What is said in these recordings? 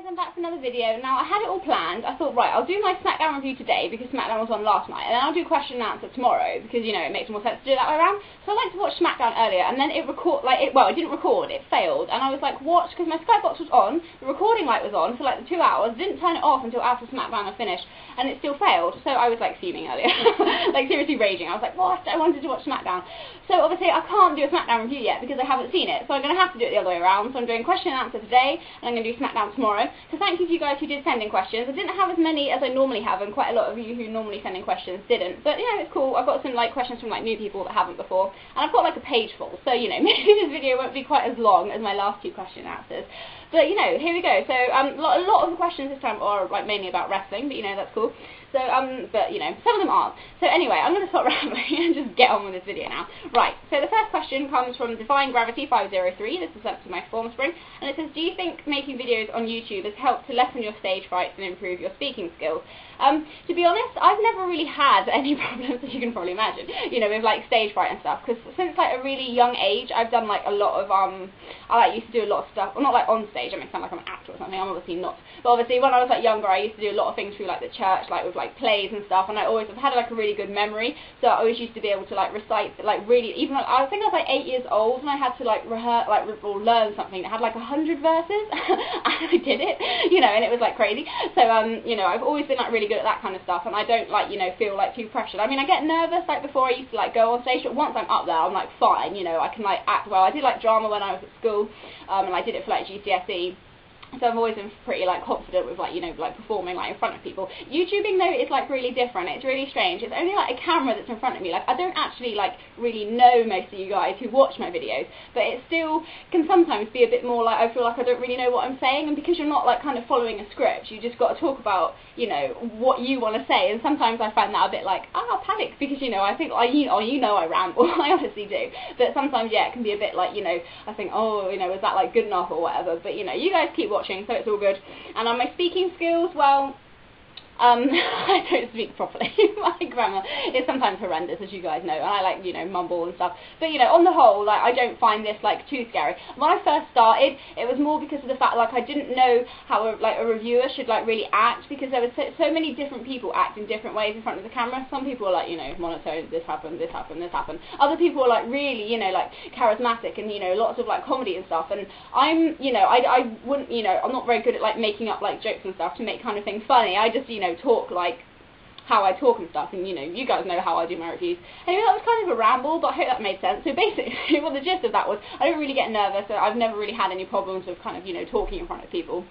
I'm back for another video. Now, I had it all planned. I thought, right, I'll do my SmackDown review today because SmackDown was on last night, and then I'll do question and answer tomorrow because, you know, it makes more sense to do it that way around. So I went to watch SmackDown earlier, and then it didn't record, it failed, and I was like, what? Because my Skybox was on, the recording light was on for like the 2 hours, didn't turn it off until after SmackDown had finished, and it still failed. So I was like fuming earlier, like seriously raging. I was like, what? I wanted to watch SmackDown. So obviously I can't do a SmackDown review yet because I haven't seen it, so I'm going to have to do it the other way around. So I'm doing question and answer today, and I'm going to do SmackDown tomorrow. So thank you to you guys who did send in questions. I didn't have as many as I normally have, and quite a lot of you who normally send in questions didn't. But, you know, it's cool. I've got some, like, questions from, like, new people that haven't before. And I've got, like, a page full. So, you know, maybe this video won't be quite as long as my last two question and answers. But, you know, here we go. So, a lot of the questions this time are, like, mainly about wrestling, but, you know, that's cool. So, but, you know, some of them aren't. So, anyway, I'm going to stop rambling and just get on with this video now. Right, so the first question comes from Defying Gravity 503. This is sent to my form spring. And it says, do you think making videos on YouTube has helped to lessen your stage frights and improve your speaking skills? To be honest, I've never really had any problems, as you can probably imagine, you know, with, like, stage fright and stuff. Because since, like, a really young age, I've done, like, a lot of, used to do a lot of stuff, well, not, like, on stage, I mean, sound like I'm an actor or something, I'm obviously not. But obviously, when I was, like, younger, I used to do a lot of things through, like, the church, like, with, like, plays and stuff, and I always have had, like, a really good memory, so I always used to be able to, like, recite, like, really, even, like, I think I was, like, 8 years old, and I had to, like, rehearse, like, or learn something that had, like, 100 verses, and I did it, you know, and it was, like, crazy. So, you know, I've always been, like, really good at that kind of stuff, and I don't, like, you know, feel, like, too pressured. I mean, I get nervous, like, before I used to, like, go on stage, but once I'm up there, I'm, like, fine, you know, I can, like, act well. I did, like, drama when I was at school, and I did it for, like, GCSE. So I've always been pretty, like, confident with, like, you know, like, performing, like, in front of people. YouTubing, though, is, like, really different. It's really strange. It's only, like, a camera that's in front of me. Like, I don't actually, like, really know most of you guys who watch my videos, but it still can sometimes be a bit more, like, I feel like I don't really know what I'm saying, and because you're not, like, kind of following a script, you just got to talk about, you know, what you want to say, and sometimes I find that a bit, like, panic, because, you know, I think, you know I ramble, I honestly do, but sometimes, yeah, it can be a bit, like, you know, I think, oh, you know, is that, like, good enough or whatever, but, you know, you guys keep watching, so it's all good. And on my speaking skills, well, I don't speak properly. My grammar is sometimes horrendous, as you guys know, and I, like, you know, mumble and stuff. But, you know, on the whole, like, I don't find this, like, too scary. When I first started, it was more because of the fact, like, I didn't know how, a reviewer should, like, really act, because there were so many different people act in different ways in front of the camera. Some people are, like, you know, monotone, this happened, this happened, this happened. Other people are, like, really, you know, like, charismatic and, you know, lots of, like, comedy and stuff. And I'm, you know, I wouldn't, you know, I'm not very good at, like, making up, like, jokes and stuff to make kind of things funny. I just, you know, talk like how I talk and stuff, and, you know, you guys know how I do my reviews. Anyway, that was kind of a ramble, but I hope that made sense. So basically, well, the gist of that was, I don't really get nervous, so I've never really had any problems with kind of, you know, talking in front of people.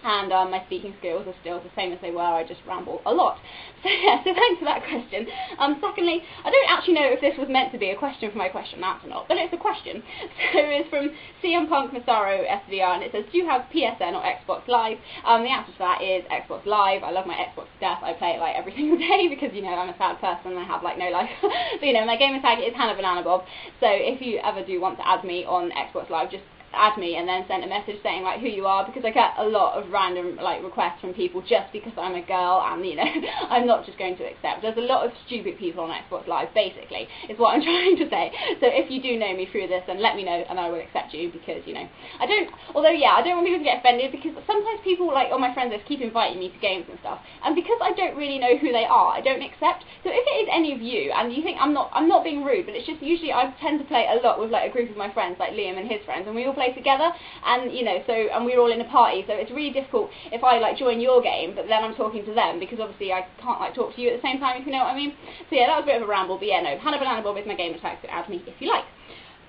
And my speaking skills are still the same as they were. I just ramble a lot. So yeah, so thanks for that question. Secondly, I don't actually know if this was meant to be a question for my question and answer or not, but it's a question. So it's from CM Punk Massaro SVR, and it says, do you have PSN or Xbox Live? The answer to that is Xbox Live. I love my Xbox to death. I play it, like, every single day because, you know, I'm a sad person and I have, like, no life. But, you know, my gamer tag is Hannah Banana Bob. So if you ever do want to add me on Xbox Live, just add me and then send a message saying, like, who you are, because I get a lot of random, like, requests from people just because I'm a girl, and, you know, I'm not just going to accept. There's a lot of stupid people on Xbox Live, basically, is what I'm trying to say. So if you do know me through this, then let me know and I will accept you, because, you know, I don't want people to get offended, because sometimes people, like, on my friends list keep inviting me to games and stuff, and because I don't really know who they are, I don't accept. So if it is any of you, and you think I'm not being rude, but it's just usually I tend to play a lot with, like, a group of my friends, like Liam and his friends, and we all play together, and, you know, so, and we're all in a party, so it's really difficult if I, like, join your game, but then I'm talking to them, because obviously I can't, like, talk to you at the same time, if you know what I mean. So yeah, that was a bit of a ramble, but yeah, no, Hannah Banana Bob is my gamer tag, so add me if you like.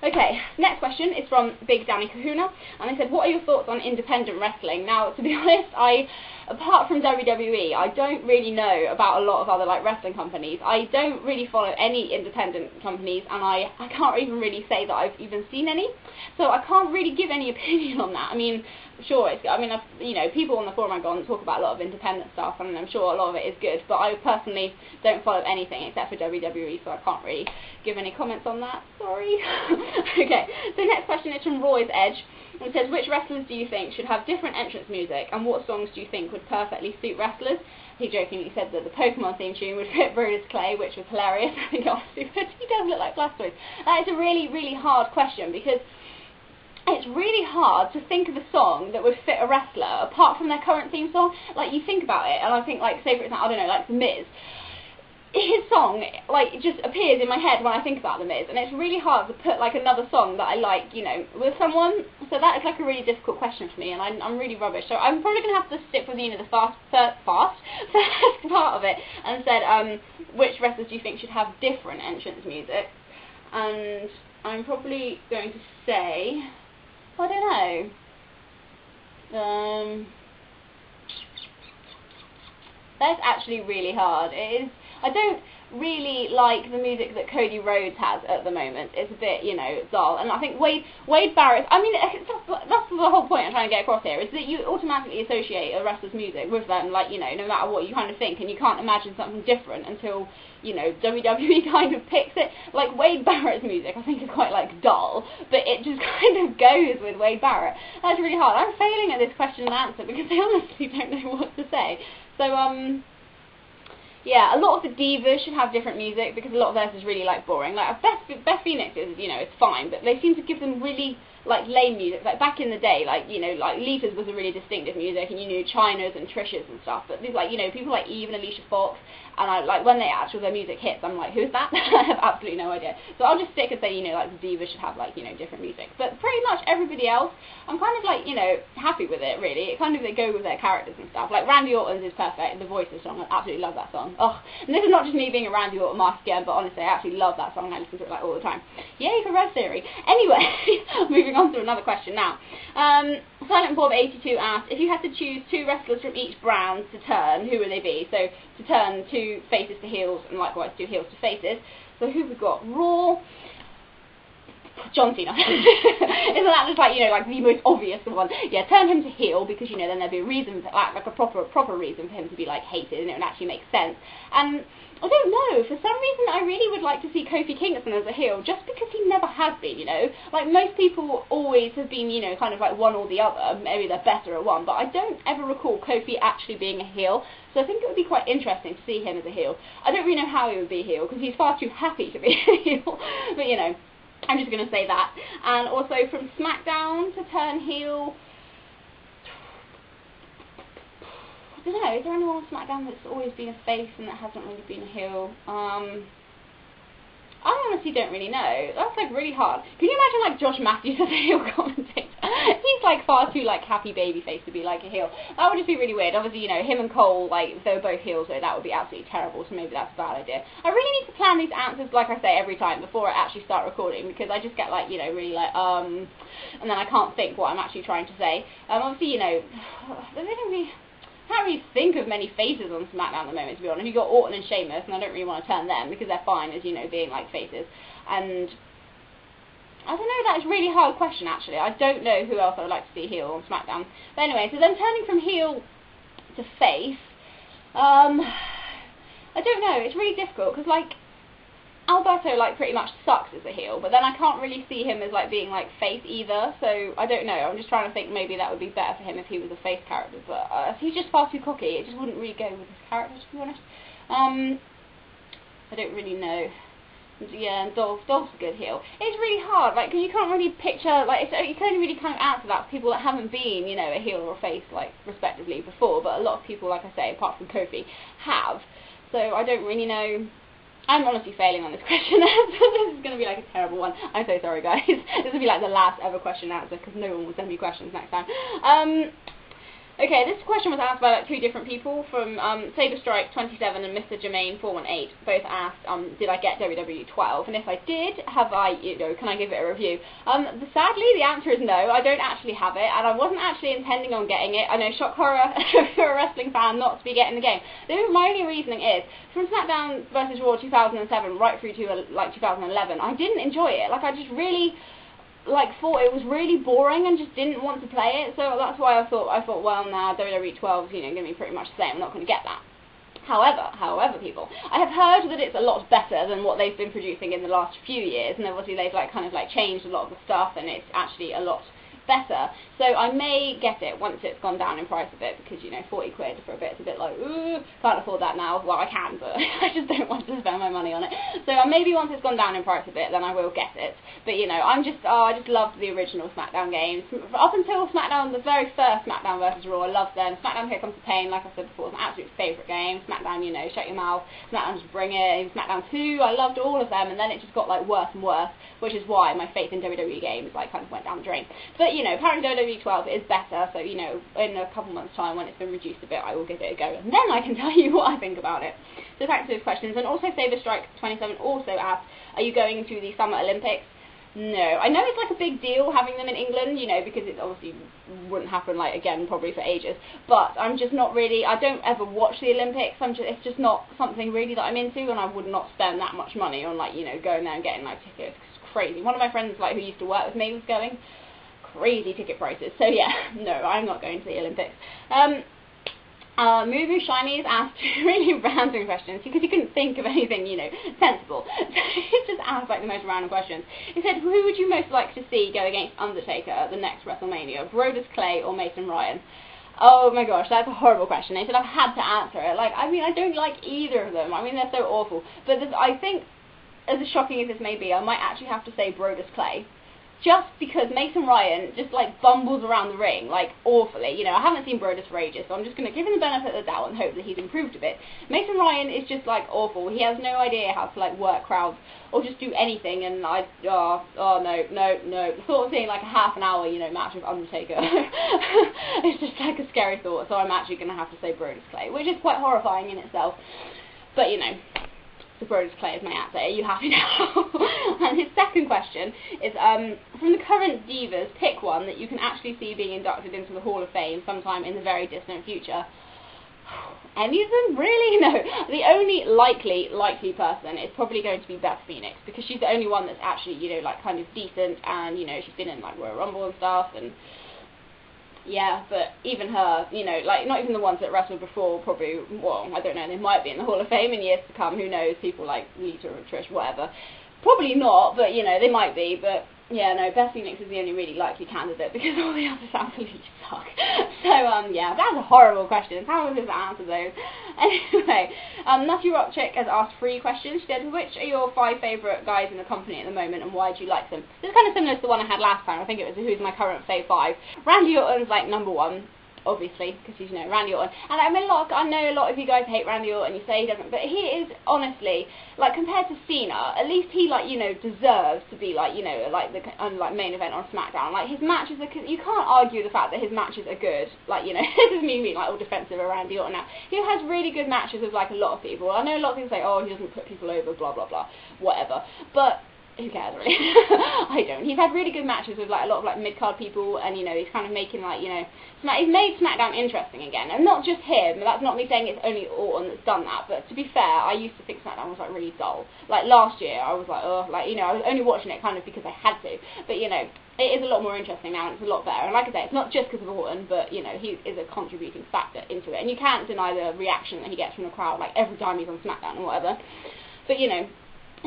Okay, next question is from Big Danny Kahuna, and they said, what are your thoughts on independent wrestling? Now, to be honest, apart from WWE, I don't really know about a lot of other, like, wrestling companies. I don't really follow any independent companies, and I can't even really say that I've even seen any, so I can't really give any opinion on that. I mean, sure, you know, people on the forum I go on talk about a lot of independent stuff, and I'm sure a lot of it is good, but I personally don't follow anything except for WWE, so I can't really give any comments on that. Sorry. Okay, so next question is from Roy's Edge. It says, which wrestlers do you think should have different entrance music, and what songs do you think would perfectly suit wrestlers? He jokingly said that the Pokemon theme tune would fit Brodus Clay, which was hilarious. I think honestly, he does look like Blastoise. That is a really, really hard question, because it's really hard to think of a song that would fit a wrestler apart from their current theme song. Like, you think about it, and I think, like, say for example, I don't know, like The Miz. His song, like, it just appears in my head when I think about The Miz, and it's really hard to put, like, another song that I like, you know, with someone. So that is, like, a really difficult question for me, and I'm really rubbish. So I'm probably going to have to stick with, you know, the first part of it, and said, which wrestlers do you think should have different entrance music? And I'm probably going to say, I don't know. That's actually really hard. It is. I don't really like the music that Cody Rhodes has at the moment. It's a bit, you know, dull. And I think Wade Barrett, I mean, that's the whole point I'm trying to get across here, is that you automatically associate a wrestler's music with them, like, you know, no matter what you kind of think, and you can't imagine something different until, you know, WWE kind of picks it. Like, Wade Barrett's music, I think, is quite, like, dull, but it just kind of goes with Wade Barrett. That's really hard. I'm failing at this question and answer because I honestly don't know what to say. So, yeah, a lot of the divas should have different music because a lot of theirs is really, like, boring. Like, Beth Phoenix is, you know, it's fine, but they seem to give them really, like, lame music. Like, back in the day, like, you know, like, Lita's was a really distinctive music, and you knew Chyna's and Trish's and stuff, but these, like, you know, people like Eve and Alicia Fox, and I, like, when they actually, their music hits, I'm like, who's that? I have absolutely no idea. So I'll just stick and say, you know, like, the divas should have, like, you know, different music. But pretty much everybody else, I'm kind of, like, you know, happy with it, really. It kind of, they go with their characters and stuff. Like, Randy Orton's is perfect, the Voices song, I absolutely love that song. Oh, and this is not just me being a Randy Orton mark again, but honestly, I actually love that song, I listen to it, like, all the time. Yay for Red Theory. Anyway, moving on to another question now. Silent Bob 82 asked, if you had to choose 2 wrestlers from each brand to turn, who would they be? So, to turn 2 faces to heels, and likewise 2 heels to faces. So who have we got? Raw, John Cena. Isn't that just, like, you know, like, the most obvious one? Yeah, turn him to heel, because, you know, then there'd be a reason, like a proper reason for him to be, like, hated, and it would actually make sense. And I don't know, for some reason I really would like to see Kofi Kingston as a heel, just because he never has been, you know. Like, most people always have been, you know, kind of like one or the other. Maybe they're better at one, but I don't ever recall Kofi actually being a heel, so I think it would be quite interesting to see him as a heel. I don't really know how he would be a heel, because he's far too happy to be a heel, but, you know, I'm just going to say that. And also from SmackDown to turn heel, I don't know, is there anyone on SmackDown that's always been a face and that hasn't really been a heel? I honestly don't really know. That's, like, really hard. Can you imagine, like, Josh Matthews as a heel commentator? He's, like, far too, like, happy baby face to be, like, a heel. That would just be really weird. Obviously, you know, him and Cole, like, if they were both heels, though, that would be absolutely terrible, so maybe that's a bad idea. I really need to plan these answers, like I say, every time before I actually start recording, because I just get, like, you know, really, like, and then I can't think what I'm actually trying to say. Obviously, you know, they don't really... I can't really think of many faces on SmackDown at the moment, to be honest. You've got Orton and Sheamus, and I don't really want to turn them, because they're fine as, you know, being, like, faces. And I don't know, that is a really hard question, actually. I don't know who else I would like to see heel on SmackDown. But anyway, so then turning from heel to face, I don't know, it's really difficult, because, like, Alberto, like, pretty much sucks as a heel, but then I can't really see him as, like, being, like, face either, so I don't know. I'm just trying to think maybe that would be better for him if he was a face character, but he's just far too cocky. It just wouldn't really go with his character, to be honest. I don't really know. Yeah, and Dolph's a good heel. It's really hard, like, because you can't really picture, like, you can only really kind of answer that for people that haven't been, you know, a heel or a face, like, respectively before, but a lot of people, like I say, apart from Kofi, have. So I don't really know. I'm honestly failing on this question answer. This is going to be, like, a terrible one. I'm so sorry, guys. This will be, like, the last ever question answer, because no one will send me questions next time. Okay, this question was asked by, like, 2 different people, from SaberStrike27 and Mr. Jermaine418. Both asked, did I get WWE 12? And if I did, have I, you know, can I give it a review? Sadly, the answer is no. I don't actually have it, and I wasn't actually intending on getting it. I know, shock horror for a wrestling fan not to be getting the game. My only reasoning is, from SmackDown vs. Raw 2007 right through to, like, 2011, I didn't enjoy it. Like, I just really... like, thought it was really boring and just didn't want to play it, so that's why I thought, well, now WWE 12 is, you know, going to be pretty much the same, I'm not going to get that. However, people, I have heard that it's a lot better than what they've been producing in the last few years, and obviously they've, like, kind of, like, changed a lot of the stuff, and it's actually a lot, better. So I may get it once it's gone down in price a bit, because, you know, 40 quid for a bit is a bit like, ooh, can't afford that now. Well, I can, but I just don't want to spend my money on it. So maybe once it's gone down in price a bit, then I will get it. But, you know, I just loved the original SmackDown games. Up until SmackDown, the very first SmackDown versus Raw, I loved them. SmackDown Here Comes the Pain, like I said before, was my absolute favourite game. SmackDown, you know, Shut Your Mouth. SmackDown Just Bring It. SmackDown 2, I loved all of them, and then it just got, like, worse and worse, which is why my faith in WWE games, like, kind of went down the drain. But, you know, apparently WWE 12 is better, so, you know, in a couple months' time, when it's been reduced a bit, I will give it a go, and then I can tell you what I think about it. So back to those questions. And also Saber Strike 27 also asked, are you going to the Summer Olympics? No. I know it's like a big deal having them in England, you know, because it obviously wouldn't happen, like, again, probably for ages, but I'm just not really, I don't ever watch the Olympics. It's just not something really that I'm into, and I would not spend that much money on, like, you know, going there and getting, like, tickets. It's crazy. One of my friends, like, who used to work with me was going. Crazy ticket prices. So yeah, no, I'm not going to the Olympics. Movie Shinies asked really random questions because he couldn't think of anything, you know, sensible. So he just asked like the most random questions. He said, who would you most like to see go against Undertaker at the next WrestleMania, Brodus Clay or Mason Ryan? Oh my gosh, that's a horrible question. He said, I've had to answer it. Like, I mean, I don't like either of them. I mean, they're so awful. But I think, as shocking as this may be, I might actually have to say Brodus Clay. Just because Mason Ryan just, like, bumbles around the ring, like, awfully. You know, I haven't seen Brodus for ages, so I'm just going to give him the benefit of the doubt and hope that he's improved a bit. Mason Ryan is just, like, awful. He has no idea how to, like, work crowds or just do anything, and no. The thought of seeing, like, a half an hour, you know, match with Undertaker, it's just, like, a scary thought, so I'm actually going to have to say Brodus Clay, which is quite horrifying in itself. But, you know, the Brodus Clay is my answer. Are you happy now? And his second question is, from the current divas, pick one that you can actually see being inducted into the Hall of Fame sometime in the very distant future. Any of them? Really? No. The only likely person is probably going to be Beth Phoenix, because she's the only one that's actually, you know, like, kind of decent, and, you know, she's been in, like, Royal Rumble and stuff, and yeah, but even her, you know, like, not even the ones that wrestled before, probably, well, I don't know, they might be in the Hall of Fame in years to come, who knows, people like Lita or Trish, whatever. Probably not, but, you know, they might be, but, yeah, no, Beth Phoenix is the only really likely candidate, because all the others absolutely suck. So, yeah, that's a horrible question. How am I supposed to answer those? Anyway, Nutty Rock Chick has asked 3 questions. She said, which are your 5 favourite guys in the company at the moment, and why do you like them? This is kind of similar to the one I had last time. I think it was who's my current fave 5. Randy Orton's, like, number 1. Obviously, because he's, you know, Randy Orton. And I mean, I know a lot of you guys hate Randy Orton, you say he doesn't, but he is, honestly, like, compared to Cena, at least he, like, you know, deserves to be, like, you know, like, the main event on SmackDown. Like, his matches are, you can't argue the fact that his matches are good. Like, you know, this is me being, like, all defensive of Randy Orton now. He has really good matches with, like, a lot of people. I know a lot of people say, oh, he doesn't put people over, blah, blah, blah, whatever. But who cares, really? I don't. He's had really good matches with, like, a lot of, like, mid-card people, and, you know, he's kind of making, like, you know, he's made SmackDown interesting again, and not just him. That's not me saying it's only Orton that's done that, but to be fair, I used to think SmackDown was, like, really dull. Like, last year, I was like, oh, like, you know, I was only watching it kind of because I had to, but, you know, it is a lot more interesting now, and it's a lot better, and like I say, it's not just because of Orton, but, you know, he is a contributing factor into it, and you can't deny the reaction that he gets from the crowd, like, every time he's on SmackDown and whatever. But, you know,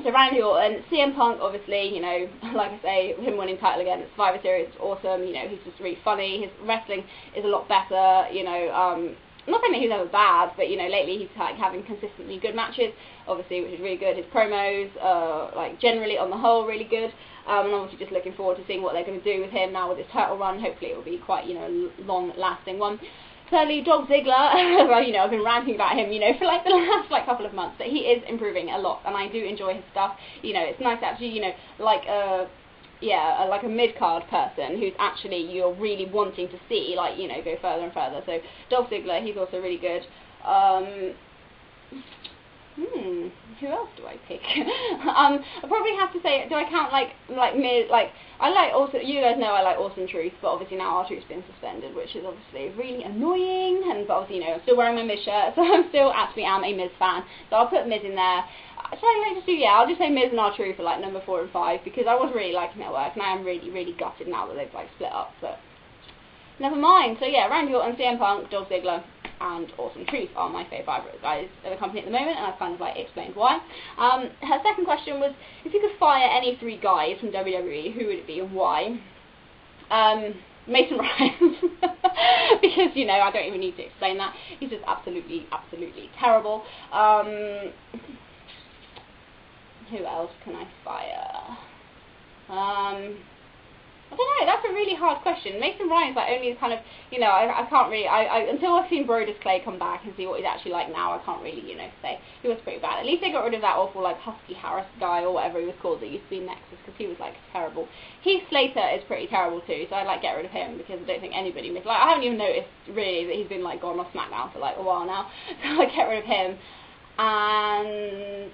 so Randy Orton, CM Punk, obviously, you know, like I say, him winning title again at Survivor Series is awesome. You know, he's just really funny. His wrestling is a lot better. You know, I'm not saying that he's ever bad, but, you know, lately he's, like, having consistently good matches, obviously, which is really good. His promos are, like, generally on the whole really good. And obviously just looking forward to seeing what they're going to do with him now with his title run. Hopefully it will be quite, you know, a long-lasting one. Thirdly, Dolph Ziggler, well, you know, I've been ranting about him, you know, for, like, the last, like, couple of months, but he is improving a lot, and I do enjoy his stuff. You know, it's nice to actually, you know, like, like a mid-card person who's actually, you're really wanting to see, like, you know, go further and further. So, Dolph Ziggler, he's also really good. Who else do I pick? I probably have to say, do I count, like, Miz, like, I like also, you guys know I like Awesome Truth, but obviously now R-Truth's been suspended, which is obviously really annoying, and but obviously, you know, I'm still wearing my Miz shirt, so I'm still, actually am a Miz fan, so I'll put Miz in there. So I'll just say Miz and R-Truth are, like, number 4 and 5, because I was really liking their work, and I am really, really gutted now that they've, like, split up, but never mind. So yeah, Randy Orton, CM Punk, Dolph Ziggler, and Awesome Truth are my favourite guys of the company at the moment, and I've kind of, like, explained why. Her second question was, if you could fire any 3 guys from WWE, who would it be and why? Mason Ryan, because, you know, I don't even need to explain that. He's just absolutely, absolutely terrible. Who else can I fire? I don't know, that's a really hard question. Mason Ryan's like only kind of, you know, I can't really, until I've seen Brodus Clay come back and see what he's actually like now, I can't really, you know, say he was pretty bad. At least they got rid of that awful, like, Husky Harris guy or whatever he was called that used to be Nexus, because he was, like, terrible. Heath Slater is pretty terrible too, so I'd, like, get rid of him, because I don't think anybody missed, like, I haven't even noticed, really, that he's been, like, gone off SmackDown for, like, a while now, so I'd get rid of him. And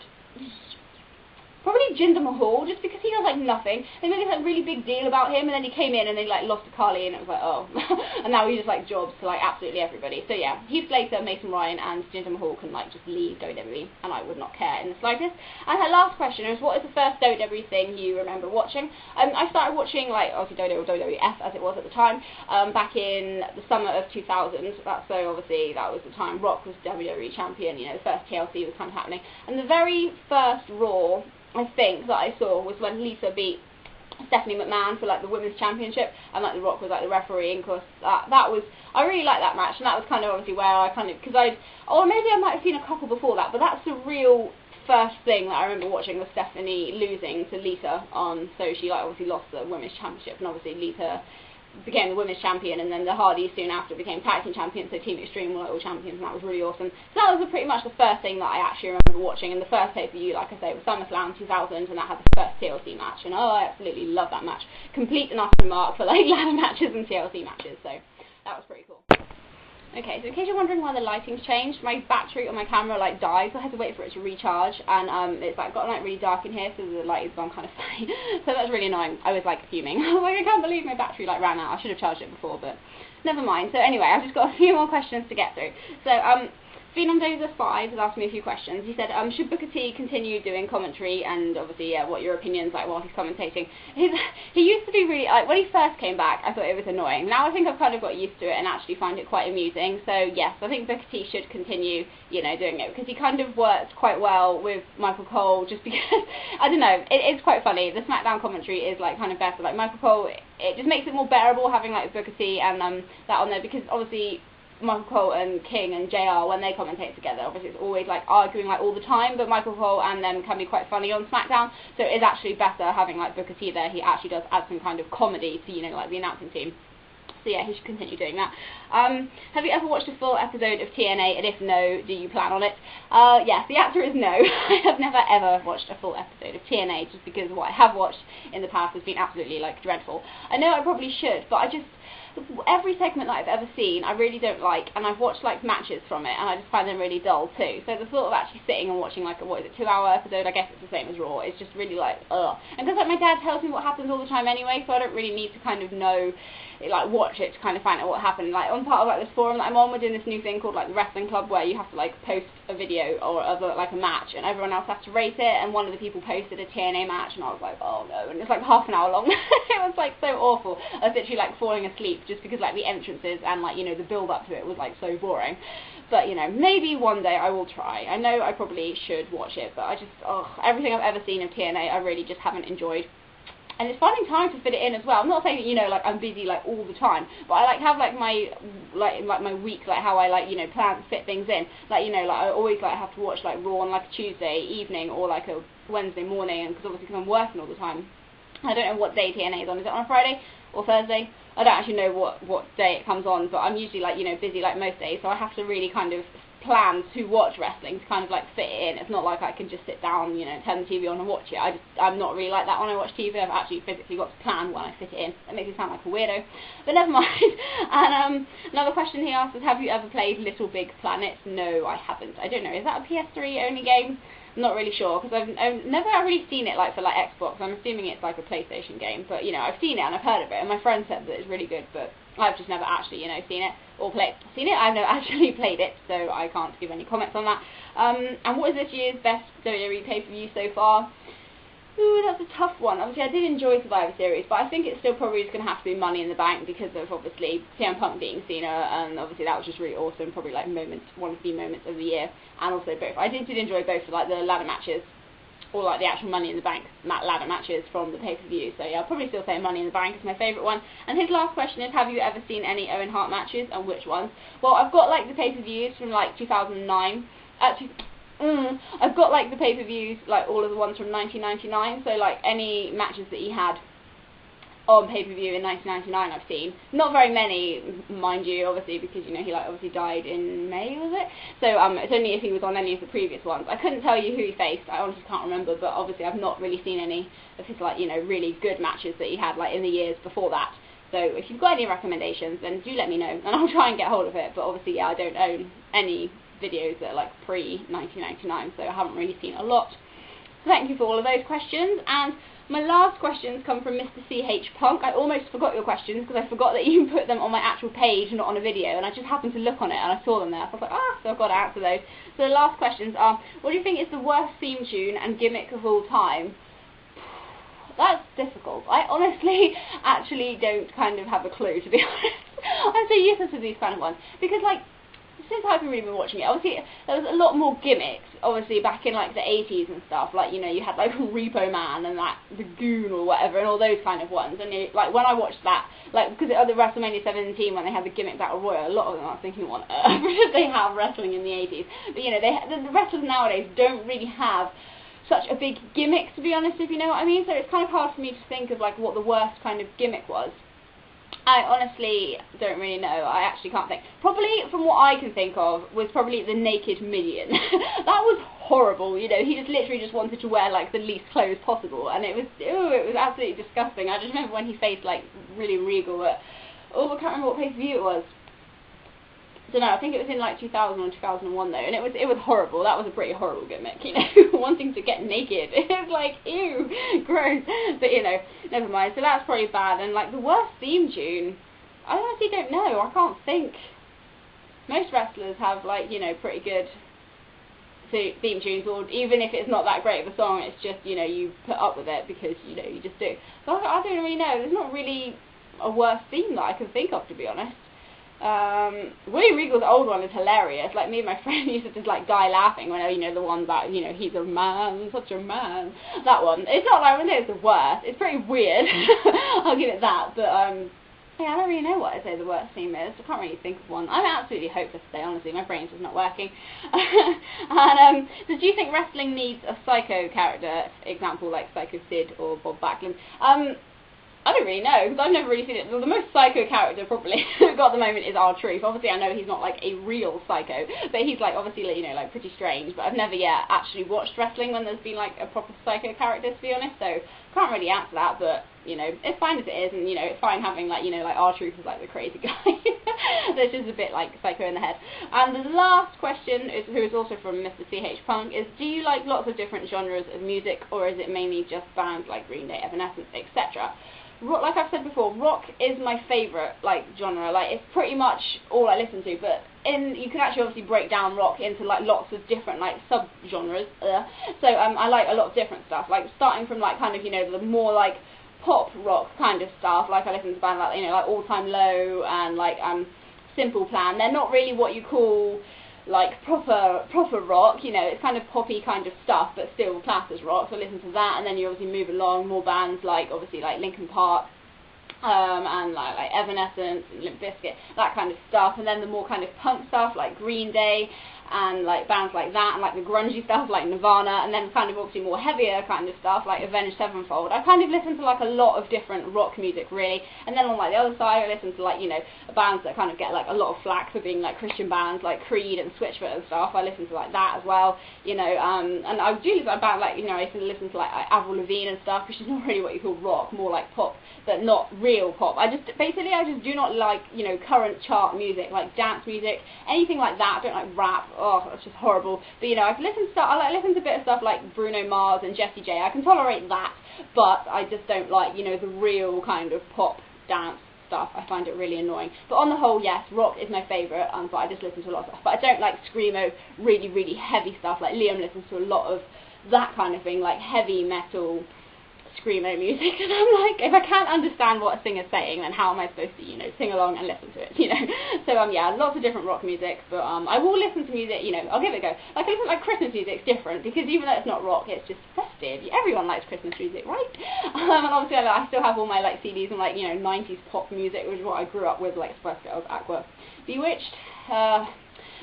probably Jinder Mahal, just because he does, like, nothing. They made this, like, really big deal about him, and then he came in and they, like, lost to Carly, and it was like, oh. And now he just, like, jobs to, like, absolutely everybody. So, yeah, Heath Slater, Mason Ryan, and Jinder Mahal can, like, just leave WWE, and I would not care in the slightest. And her last question is, what is the first WWE thing you remember watching? I started watching, like, obviously WWF, as it was at the time, back in the summer of 2000. So, obviously, that was the time Rock was WWE champion, you know, the first TLC was kind of happening. And the very first Raw, I think, that I saw was when Lisa beat Stephanie McMahon for, like, the Women's Championship, and, like, The Rock was, like, the referee, and, of course, that was, I really liked that match, and that was kind of obviously where I kind of, because maybe I might have seen a couple before that, but that's the real first thing that I remember watching was Stephanie losing to Lisa on, so she, like, obviously lost the Women's Championship, and obviously Lisa became the Women's Champion, and then the Hardys soon after became Tag Team Champions, so Team Xtreme were, like, all champions, and that was really awesome. So that was pretty much the first thing that I actually remember watching, and the first pay-per-view, like I say, was SummerSlam 2000, and that had the first TLC match, and oh, I absolutely love that match. Complete and utter mark for, like, ladder matches and TLC matches, so that was pretty cool. Okay, so in case you're wondering why the lighting's changed, my battery on my camera, like, died, so I had to wait for it to recharge, and it's, like, gotten, like, really dark in here, so the light has gone kind of funny, so that's really annoying. I was, like, fuming. I was like, I can't believe my battery, like, ran out. I should have charged it before, but never mind. So anyway, I've just got a few more questions to get through. So, Phenom Dozer 5 has asked me a few questions. He said, should Booker T continue doing commentary, and obviously, what your opinions like while he's commentating? He used to be really, like, when he first came back, I thought it was annoying. Now I think I've kind of got used to it and actually find it quite amusing. So yes, I think Booker T should continue, you know, doing it, because he kind of worked quite well with Michael Cole, just because, I don't know, it's quite funny. The SmackDown commentary is, like, kind of better. Like, Michael Cole, it just makes it more bearable having, like, Booker T and that on there, because obviously Michael Cole and King and JR, when they commentate together, obviously it's always, like, arguing, like, all the time, but Michael Cole and them can be quite funny on SmackDown, so it is actually better having, like, Booker T there. He actually does add some kind of comedy to, you know, like, the announcing team. So yeah, he should continue doing that. Have you ever watched a full episode of TNA, and if no, do you plan on it? Yes, the answer is no. I have never ever watched a full episode of TNA, just because what I have watched in the past has been absolutely, like, dreadful. I know I probably should, but every segment that I've ever seen I really don't like, and I've watched, like, matches from it, and I just find them really dull too. So the thought of actually sitting and watching, like, a 2-hour episode, I guess it's the same as Raw, it's just really, like, ugh. And because, like, my dad tells me what happens all the time anyway, so I don't really need to kind of know, like, watch it to kind of find out what happened. Like, on part of, like, this forum that I'm on, we're doing this new thing called, like, the Wrestling Club, where you have to, like, post a video or of, like, a match, and everyone else has to rate it, and one of the people posted a TNA match, and I was like, oh no, and it's, like, half an hour long. It was, like, so awful. I was literally, like, falling asleep, just because, like, the entrances and, like, you know, the build up to it was, like, so boring. But, you know, maybe one day I will try. I know I probably should watch it, but I just, everything I've ever seen of TNA I really just haven't enjoyed. And it's finding time to fit it in as well. I'm not saying that, you know, like, I'm busy, like, all the time, but I, like, have, like, my week, like, how I, like, you know, plan to fit things in. Like, you know, like, I always, like, have to watch, like, Raw on, like, a Tuesday evening or, like, a Wednesday morning, and because I'm working all the time. I don't know what day TNA is on. Is it on a Friday or Thursday? I don't actually know what day it comes on, but I'm usually, like, you know, busy, like, most days, so I have to really kind of plan to watch wrestling to kind of, like, fit it in. It's not like I can just sit down, you know, turn the TV on and watch it. I'm not really like that when I watch TV. I've actually physically got to plan when I fit it in. That makes me sound like a weirdo, but never mind. And another question he asked is, have you ever played Little Big Planet? No, I haven't. I don't know, is that a PS3 only game? I'm not really sure, because I've never really seen it, like, for, like, Xbox. I'm assuming it's, like, a PlayStation game, but, you know, I've seen it and I've heard of it, and my friend said that it's really good, but I've just never actually, you know, seen it or seen it. I've never actually played it, so I can't give any comments on that. And what is this year's best WWE pay-per-view so far? Ooh, that's a tough one. Obviously, I did enjoy Survivor Series, but I think it's still probably just going to have to be Money in the Bank, because of, obviously, CM Punk beating Cena, and obviously that was just really awesome, probably, like, one of the moments of the year, and also both. I did enjoy both, like, the ladder matches. or like the actual Money in the Bank ladder matches from the pay-per-view. So yeah, I'll probably still say Money in the Bank is my favourite one. And his last question is, have you ever seen any Owen Hart matches, and which ones? Well, I've got like the pay-per-views from like 2009. Actually, I've got like the pay-per-views, like all of the ones from 1999. So like any matches that he had on pay-per-view in 1999 I've seen. Not very many, mind you, obviously, because, you know, he, like, obviously died in May, was it? So, it's only if he was on any of the previous ones. I couldn't tell you who he faced, I honestly can't remember, but obviously I've not really seen any of his, like, you know, really good matches that he had, like, in the years before that. So, if you've got any recommendations, then do let me know, and I'll try and get hold of it, but obviously, yeah, I don't own any videos that are, like, pre-1999, so I haven't really seen a lot. So thank you for all of those questions, and my last questions come from Mr. CH Punk. I almost forgot your questions because I forgot that you put them on my actual page, not on a video, and I just happened to look on it and I saw them there. So I was like, so I've got to answer those. So the last questions are, what do you think is the worst theme tune and gimmick of all time? That's difficult. I honestly actually don't kind of have a clue, to be honest. I'm so useless with these kind of ones because, like, since I've really been watching it, obviously there was a lot more gimmicks, obviously back in like the 80s and stuff, like, you know, you had like Repo Man and like the Goon or whatever and all those kind of ones, and like when I watched that, like, because at the WrestleMania 17 when they had the gimmick Battle Royal, a lot of them I was thinking, what on earth did they have wrestling in the 80s? But, you know, the wrestlers nowadays don't really have such a big gimmick, to be honest, if you know what I mean, so it's kind of hard for me to think of like what the worst kind of gimmick was. I honestly don't really know. I actually can't think. Probably, from what I can think of, was probably the Naked Midian. That was horrible, you know. He just literally just wanted to wear, like, the least clothes possible, and it was absolutely disgusting. I just remember when he faced, like, really Regal at, I can't remember what pay-per-view it was. I don't know, I think it was in like 2000 or 2001 though, and it was horrible. That was a pretty horrible gimmick, you know, wanting to get naked. It was like, ew, gross. But, you know, never mind. So that's probably bad. And like the worst theme tune, I honestly don't know. I can't think. Most wrestlers have, like, you know, pretty good theme tunes, or even if it's not that great of a song, it's just, you know, you put up with it because, you know, you just do. So I don't really know. There's not really a worse theme that I can think of, to be honest. William Regal's old one is hilarious. Like, me and my friend used to just like die laughing whenever, you know, the one that, you know, he's a man, such a man. That one. It's not like, I wouldn't say it's the worst. It's pretty weird. I'll give it that. But yeah, I don't really know what I'd say the worst theme is. I can't really think of one. I'm absolutely hopeless today, honestly. My brain's just not working. And so do you think wrestling needs a psycho character? Example, like Psycho Sid or Bob Backlund. I don't really know, because I've never really seen it. The most psycho character probably we've got at the moment is R-Truth. Obviously I know he's not like a real psycho, but he's like obviously, you know, like pretty strange, but I've never yet actually watched wrestling when there's been like a proper psycho character, to be honest, so can't really answer that, but, you know, it's fine as it is, and, you know, it's fine having, like, you know, like R-Truth is like the crazy guy that's just a bit like psycho in the head. And the last question, who is also from Mr. CH Punk, is, do you like lots of different genres of music, or is it mainly just bands like Green Day, Evanescence, etc.? Like I've said before, rock is my favourite, like, genre. Like, it's pretty much all I listen to, but you can actually obviously break down rock into, like, lots of different, like, sub-genres. So, I like a lot of different stuff, like, starting from, like, kind of, you know, the more, like, pop rock kind of stuff. Like, I listen to bands like, you know, like All Time Low and, like, Simple Plan. They're not really what you call, like, proper rock, you know, it's kind of poppy kind of stuff, but still classed as rock, so I listen to that, and then you obviously move along, more bands like, obviously, like Linkin Park, and like Evanescence, and Limp Bizkit, that kind of stuff, and then the more kind of punk stuff, like Green Day, and like bands like that, and like the grungy stuff like Nirvana, and then kind of obviously more heavier kind of stuff like Avenged Sevenfold. I kind of listen to like a lot of different rock music, really, and then on like the other side I listen to, like, you know, bands that kind of get like a lot of flack for being like Christian bands like Creed and Switchfoot and stuff. I listen to like that as well, you know, and I do listen to bands like, you know, I used to listen to like Avril Lavigne and stuff, which is not really what you call rock, more like pop, but not real pop. I just do not like, you know, current chart music, like dance music, anything like that. I don't like rap. Oh, that's just horrible. But, you know, I listen to a bit of stuff like Bruno Mars and Jessie J. I can tolerate that, but I just don't like, you know, the real kind of pop dance stuff. I find it really annoying. But on the whole, yes, rock is my favourite, but I just listen to a lot of stuff. But I don't like screamo, really, really heavy stuff. Like Liam listens to a lot of that kind of thing, like heavy metal, screamo music, and I'm like, if I can't understand what a singer's saying, then how am I supposed to, you know, sing along and listen to it, you know? So yeah, lots of different rock music, but I will listen to music, you know, I'll give it a go. Like, I listen to, like, Christmas music, it's different, because even though it's not rock, it's just festive. Everyone likes Christmas music, right? And obviously I still have all my, like, CDs and, like, you know, 90s pop music, which is what I grew up with, like Spice Girls, Aqua, Bewitched,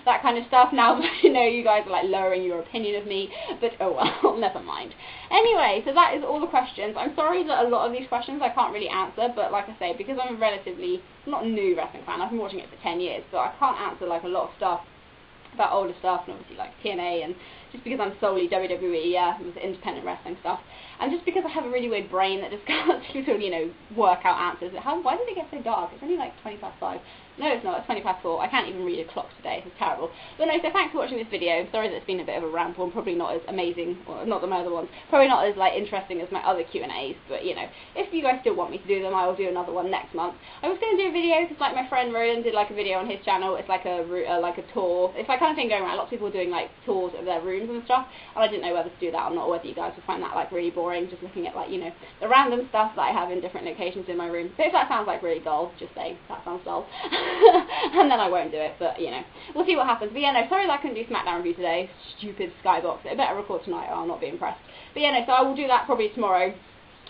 that kind of stuff. Now that I know you guys are, like, lowering your opinion of me, but oh well, never mind. Anyway, so that is all the questions. I'm sorry that a lot of these questions I can't really answer, but like I say, because I'm a relatively, not new wrestling fan, I've been watching it for 10 years, so I can't answer, like, a lot of stuff about older stuff, and obviously, like, TNA, and just because I'm solely WWE, with independent wrestling stuff, and just because I have a really weird brain that just can't seem to, you know, work out answers. Why did it get so dark? It's only like 5:20. No, it's not. It's 4:20. I can't even read a clock today. It's terrible. But no, so thanks for watching this video. Sorry that it's been a bit of a ramble and probably not as amazing, or not the my other ones, probably not as, like, interesting as my other Q&As, but, you know, if you guys still want me to do them, I will do another one next month. I was going to do a video, because, like, my friend Roland did, like, a video on his channel. It's like a tour. It's like kind of thing going around. Lots of people doing, like, tours of their rooms and stuff, and I didn't know whether to do that or not, or whether you guys would find that, like, really boring, just looking at, like, you know, the random stuff that I have in different locations in my room. So if that sounds, like, really dull, just say that sounds dull. And then I won't do it, but, you know, we'll see what happens. But yeah, no, sorry that I couldn't do SmackDown review today. Stupid Skybox. I better record tonight or I'll not be impressed. But yeah, no, so I will do that probably tomorrow.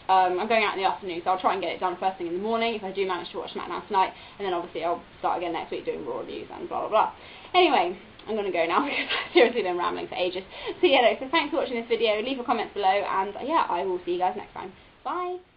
I'm going out in the afternoon, so I'll try and get it done first thing in the morning if I do manage to watch SmackDown tonight. And then obviously I'll start again next week doing Raw reviews and blah, blah, blah. Anyway, I'm going to go now because I've seriously been rambling for ages. So yeah, no, so thanks for watching this video. Leave a comment below, and yeah, I will see you guys next time. Bye!